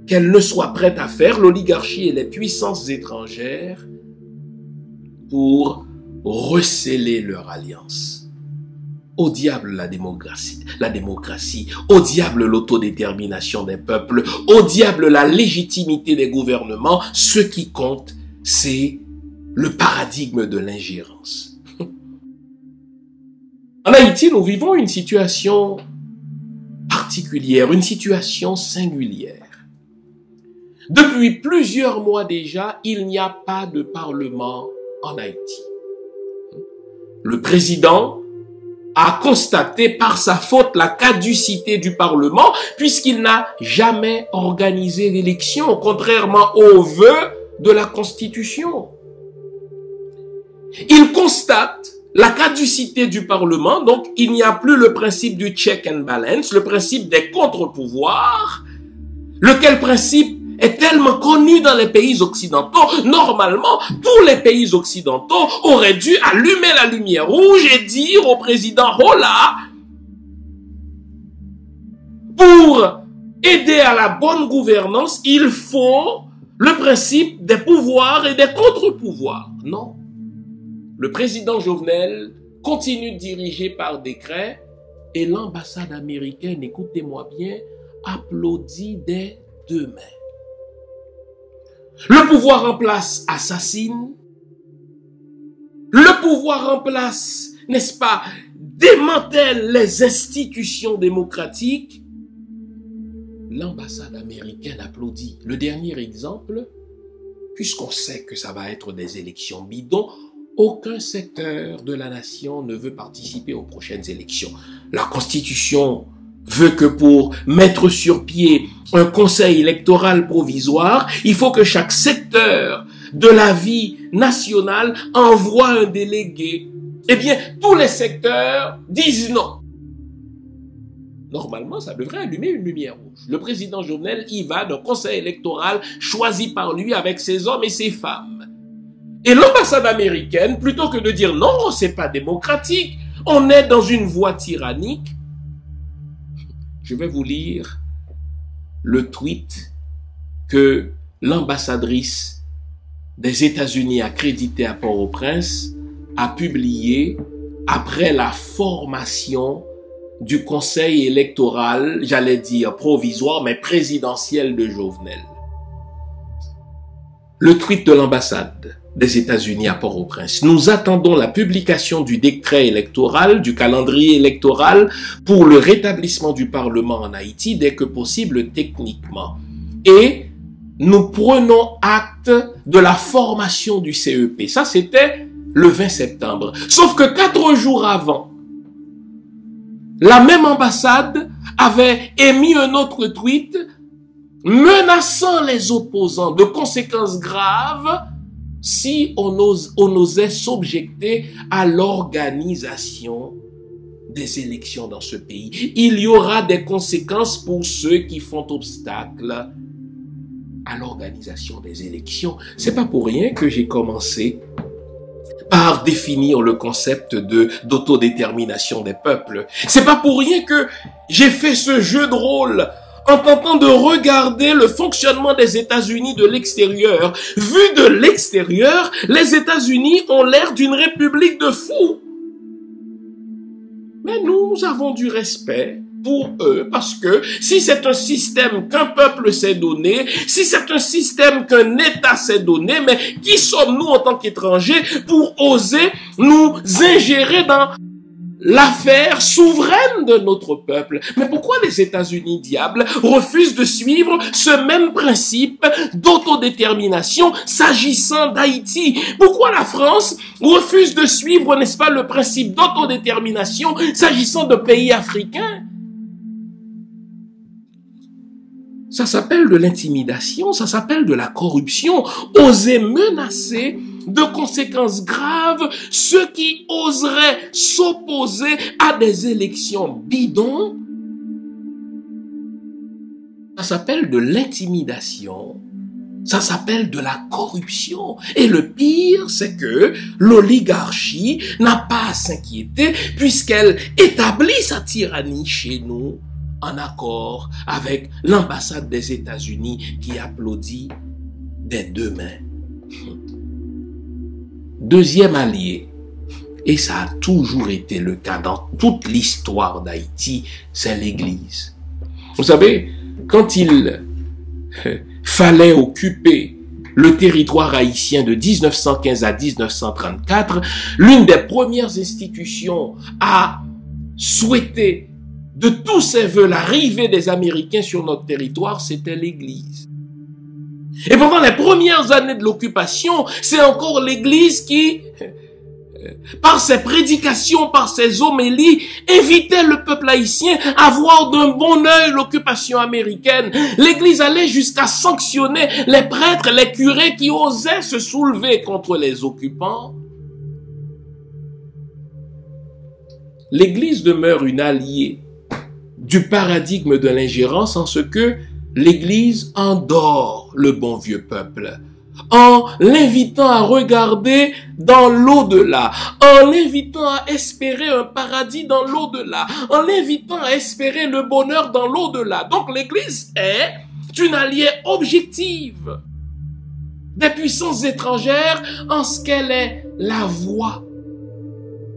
Speaker 1: qu'elle ne soit prête à faire, l'oligarchie et les puissances étrangères, pour recéler leur alliance. Au diable la démocratie, au diable l'autodétermination des peuples, au diable la légitimité des gouvernements. Ce qui compte, c'est le paradigme de l'ingérence. En Haïti, nous vivons une situation particulière, une situation singulière. Depuis plusieurs mois déjà, il n'y a pas de parlement en Haïti. Le président a constaté par sa faute la caducité du Parlement puisqu'il n'a jamais organisé d'élection, contrairement aux vœux de la Constitution. Il constate la caducité du Parlement, donc il n'y a plus le principe du check and balance, le principe des contre-pouvoirs, lequel principe est tellement connu dans les pays occidentaux. Normalement, tous les pays occidentaux auraient dû allumer la lumière rouge et dire au président « Oh là !» pour aider à la bonne gouvernance, il faut le principe des pouvoirs et des contre-pouvoirs. Non. Le président Jovenel continue de diriger par décret et l'ambassade américaine, écoutez-moi bien, applaudit des deux mains. Le pouvoir en place assassine. Le pouvoir en place, n'est-ce pas, démantèle les institutions démocratiques. L'ambassade américaine applaudit. Le dernier exemple, puisqu'on sait que ça va être des élections bidons, aucun secteur de la nation ne veut participer aux prochaines élections. La Constitution veut que pour mettre sur pied un conseil électoral provisoire, il faut que chaque secteur de la vie nationale envoie un délégué. Eh bien, tous les secteurs disent non. Normalement, ça devrait allumer une lumière rouge. Le président Jovenel y va d'un conseil électoral choisi par lui avec ses hommes et ses femmes. Et l'ambassade américaine, plutôt que de dire non, c'est pas démocratique, on est dans une voie tyrannique, je vais vous lire le tweet que l'ambassadrice des États-Unis accréditée à Port-au-Prince a publié après la formation du conseil électoral, j'allais dire provisoire, mais présidentiel de Jovenel. Le tweet de l'ambassade des États-Unis à Port-au-Prince. Nous attendons la publication du décret électoral, du calendrier électoral pour le rétablissement du Parlement en Haïti dès que possible techniquement. Et nous prenons acte de la formation du CEP. Ça, c'était le 20 septembre. Sauf que 4 jours avant, la même ambassade avait émis un autre tweet menaçant les opposants de conséquences graves si on osait s'objecter à l'organisation des élections dans ce pays. Il y aura des conséquences pour ceux qui font obstacle à l'organisation des élections. C'est pas pour rien que j'ai commencé par définir le concept d'autodétermination des peuples. C'est pas pour rien que j'ai fait ce jeu de rôle en tentant de regarder le fonctionnement des États-Unis de l'extérieur. Vu de l'extérieur, les États-Unis ont l'air d'une république de fous. Mais nous avons du respect pour eux parce que si c'est un système qu'un peuple s'est donné, si c'est un système qu'un État s'est donné, mais qui sommes-nous en tant qu'étrangers pour oser nous ingérer dans l'affaire souveraine de notre peuple? Mais pourquoi les États-Unis, diable, refusent de suivre ce même principe d'autodétermination s'agissant d'Haïti? Pourquoi la France refuse de suivre, n'est-ce pas, le principe d'autodétermination s'agissant de pays africains? Ça s'appelle de l'intimidation, ça s'appelle de la corruption. Oser menacer de conséquences graves ceux qui oseraient s'opposer à des élections bidons. Ça s'appelle de l'intimidation. Ça s'appelle de la corruption. Et le pire, c'est que l'oligarchie n'a pas à s'inquiéter puisqu'elle établit sa tyrannie chez nous en accord avec l'ambassade des États-Unis qui applaudit des deux mains. Deuxième allié, et ça a toujours été le cas dans toute l'histoire d'Haïti, c'est l'Église. Vous savez, quand il fallait occuper le territoire haïtien de 1915 à 1934, l'une des premières institutions à souhaiter de tous ses voeux l'arrivée des Américains sur notre territoire, c'était l'Église. Et pendant les premières années de l'occupation, c'est encore l'Église qui, par ses prédications, par ses homélies, invitait le peuple haïtien à voir d'un bon œil l'occupation américaine. L'Église allait jusqu'à sanctionner les prêtres, les curés qui osaient se soulever contre les occupants. l'Église demeure une alliée du paradigme de l'ingérence en ce que l'Église endort le bon vieux peuple, en l'invitant à regarder dans l'au-delà, en l'invitant à espérer un paradis dans l'au-delà, en l'invitant à espérer le bonheur dans l'au-delà. Donc l'Église est une alliée objective des puissances étrangères en ce qu'elle est la voie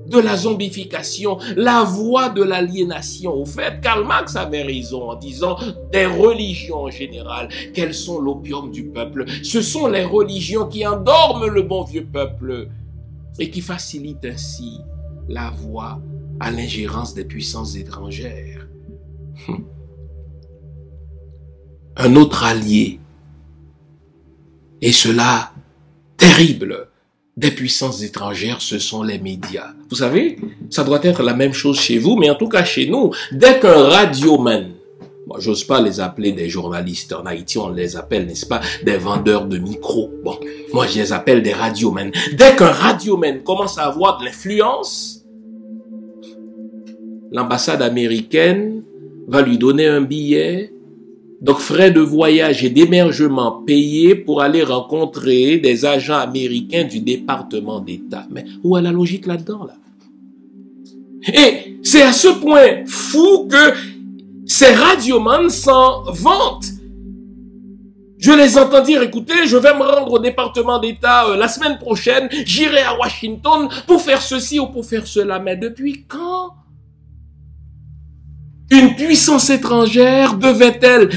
Speaker 1: de la zombification, la voie de l'aliénation. Au fait, Karl Marx avait raison en disant des religions en général, quelles sont l'opium du peuple. Ce sont les religions qui endorment le bon vieux peuple et qui facilitent ainsi la voie à l'ingérence des puissances étrangères. Un autre allié, et cela terrible, des puissances étrangères, ce sont les médias. Vous savez, ça doit être la même chose chez vous, mais en tout cas chez nous, dès qu'un radioman, moi j'ose pas les appeler des journalistes, en Haïti on les appelle, n'est-ce pas, des vendeurs de micros. Bon, moi je les appelle des radiomans. Dès qu'un radioman commence à avoir de l'influence, l'ambassade américaine va lui donner un billet, donc frais de voyage et d'hébergement payés pour aller rencontrer des agents américains du département d'État. Mais où est la logique là-dedans, là? Et c'est à ce point fou que ces radiomans s'en vantent. Je les entends dire, écoutez, je vais me rendre au département d'État la semaine prochaine, j'irai à Washington pour faire ceci ou pour faire cela. Mais depuis quand une puissance étrangère devait-elle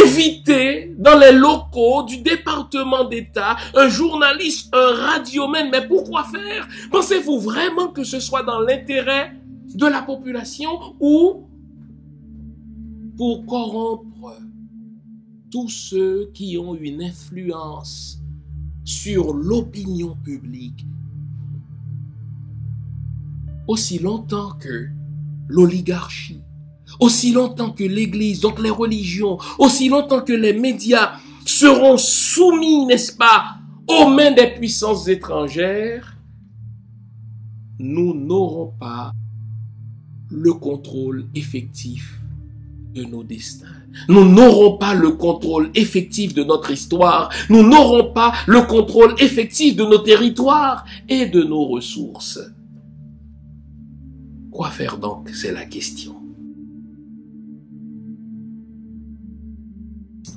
Speaker 1: inviter dans les locaux du département d'État un journaliste, un radioman? Mais pourquoi faire? Pensez-vous vraiment que ce soit dans l'intérêt de la population ou pour corrompre tous ceux qui ont une influence sur l'opinion publique? Aussi longtemps que l'oligarchie, aussi longtemps que l'Église, donc les religions, aussi longtemps que les médias seront soumis, n'est-ce pas, aux mains des puissances étrangères, nous n'aurons pas le contrôle effectif de nos destins. Nous n'aurons pas le contrôle effectif de notre histoire. Nous n'aurons pas le contrôle effectif de nos territoires et de nos ressources. Quoi faire donc? C'est la question.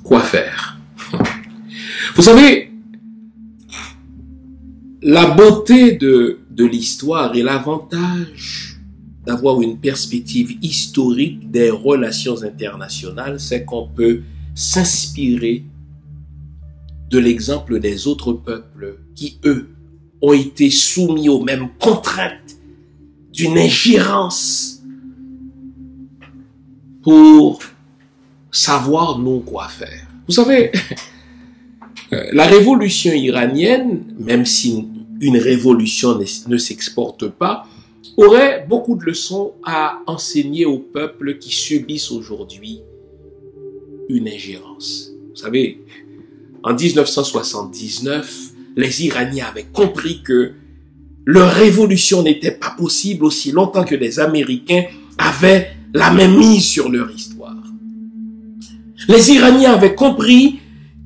Speaker 1: Quoi faire? Vous savez, la beauté de l'histoire et l'avantage d'avoir une perspective historique des relations internationales, c'est qu'on peut s'inspirer de l'exemple des autres peuples qui, eux, ont été soumis aux mêmes contraintes d'une ingérence pour savoir nous quoi faire. Vous savez, la révolution iranienne, même si une révolution ne s'exporte pas, aurait beaucoup de leçons à enseigner aux peuples qui subissent aujourd'hui une ingérence. Vous savez, en 1979, les Iraniens avaient compris que leur révolution n'était pas possible aussi longtemps que les Américains avaient la même mise sur leur histoire. Les Iraniens avaient compris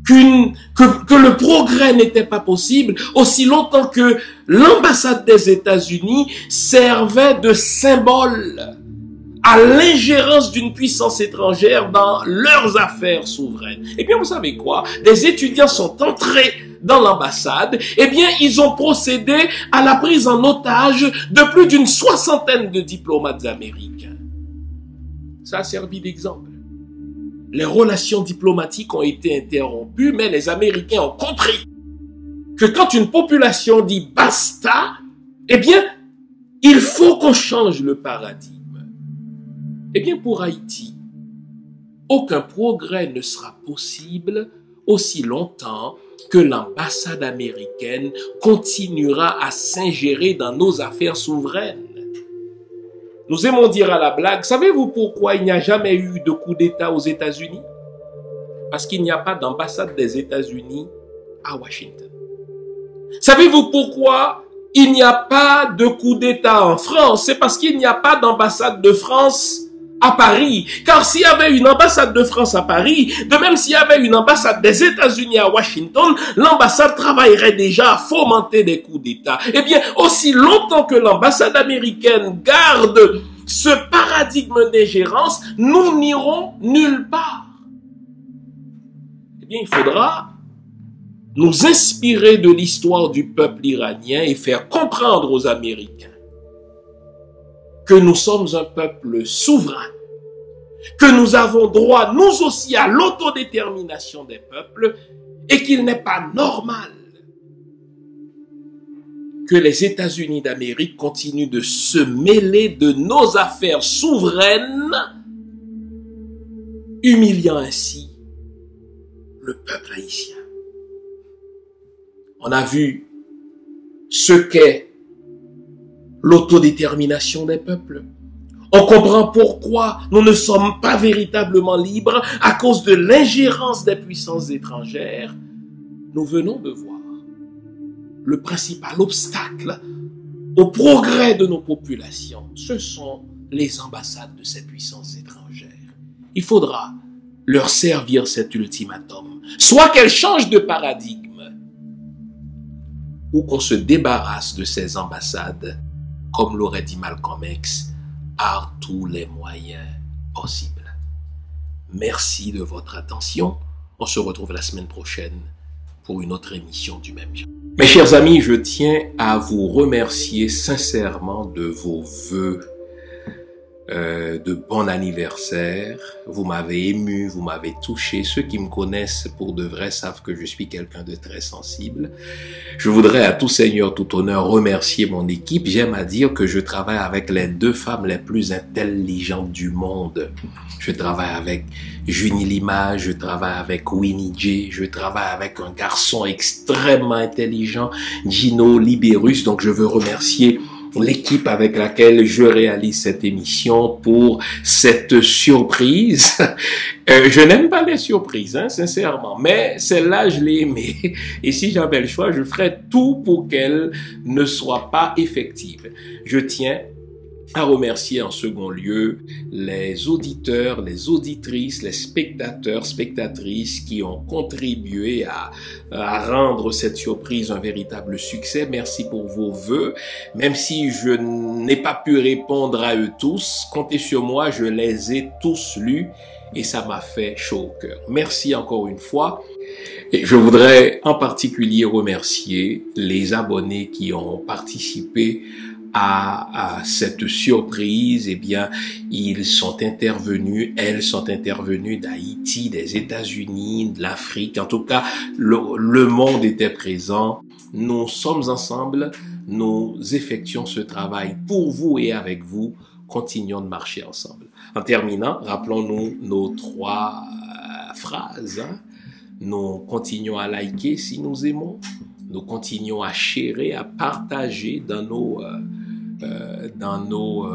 Speaker 1: que le progrès n'était pas possible aussi longtemps que l'ambassade des États-Unis servait de symbole à l'ingérence d'une puissance étrangère dans leurs affaires souveraines. Eh bien, vous savez quoi? Des étudiants sont entrés dans l'ambassade. Eh bien, ils ont procédé à la prise en otage de plus d'une 60aine de diplomates américains. Ça a servi d'exemple. Les relations diplomatiques ont été interrompues, mais les Américains ont compris que quand une population dit basta, eh bien, il faut qu'on change le paradigme. Eh bien, pour Haïti, aucun progrès ne sera possible aussi longtemps que l'ambassade américaine continuera à s'ingérer dans nos affaires souveraines. Nous aimons dire à la blague, savez-vous pourquoi il n'y a jamais eu de coup d'État aux États-Unis? Parce qu'il n'y a pas d'ambassade des États-Unis à Washington. Savez-vous pourquoi il n'y a pas de coup d'État en France, c'est parce qu'il n'y a pas d'ambassade de France à Paris. Car s'il y avait une ambassade de France à Paris, de même s'il y avait une ambassade des États-Unis à Washington, l'ambassade travaillerait déjà à fomenter des coups d'État. Eh bien, aussi longtemps que l'ambassade américaine garde ce paradigme d'ingérence, nous n'irons nulle part. Eh bien, il faudra nous inspirer de l'histoire du peuple iranien et faire comprendre aux Américains que nous sommes un peuple souverain, que nous avons droit nous aussi à l'autodétermination des peuples et qu'il n'est pas normal que les États-Unis d'Amérique continuent de se mêler de nos affaires souveraines, humiliant ainsi le peuple haïtien. On a vu ce qu'est l'autodétermination des peuples. On comprend pourquoi nous ne sommes pas véritablement libres à cause de l'ingérence des puissances étrangères. Nous venons de voir le principal obstacle au progrès de nos populations. Ce sont les ambassades de ces puissances étrangères. Il faudra leur servir cet ultimatum. Soit qu'elles changent de paradigme, ou qu'on se débarrasse de ces ambassades, comme l'aurait dit Malcolm X, par tous les moyens possibles. Merci de votre attention. On se retrouve la semaine prochaine pour une autre émission du même genre. Mes chers amis, je tiens à vous remercier sincèrement de vos vœux de bon anniversaire. Vous m'avez ému, vous m'avez touché. Ceux qui me connaissent pour de vrai savent que je suis quelqu'un de très sensible. Je voudrais à tout seigneur, tout honneur remercier mon équipe. J'aime à dire que je travaille avec les 2 femmes les plus intelligentes du monde. Je travaille avec Junie Lima, je travaille avec Winnie J, je travaille avec un garçon extrêmement intelligent, Gino Liberus. Donc je veux remercier l'équipe avec laquelle je réalise cette émission pour cette surprise. Je n'aime pas les surprises, sincèrement, mais celle-là, je l'ai aimée. Et si j'avais le choix, je ferais tout pour qu'elle ne soit pas effective. Je tiens à remercier en second lieu les auditeurs, les auditrices, les spectateurs, spectatrices qui ont contribué à rendre cette surprise un véritable succès. Merci pour vos vœux. Même si je n'ai pas pu répondre à eux tous, comptez sur moi, je les ai tous lus et ça m'a fait chaud au cœur. Merci encore une fois. Et je voudrais en particulier remercier les abonnés qui ont participé à cette surprise. Eh bien, ils sont intervenus, elles sont intervenues d'Haïti, des États-Unis, de l'Afrique. En tout cas, le monde était présent. Nous sommes ensemble, nous effectuons ce travail pour vous et avec vous. Continuons de marcher ensemble. En terminant, rappelons-nous nos 3 phrases. Nous continuons à liker si nous aimons. Nous continuons à sharer, à partager dans nos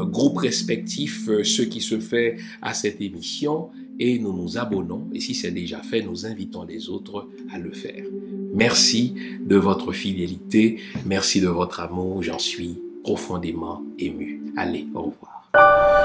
Speaker 1: groupes respectifs ce qui se fait à cette émission et nous nous abonnons. Et si c'est déjà fait, nous invitons les autres à le faire. Merci de votre fidélité, merci de votre amour, j'en suis profondément ému. Allez, au revoir.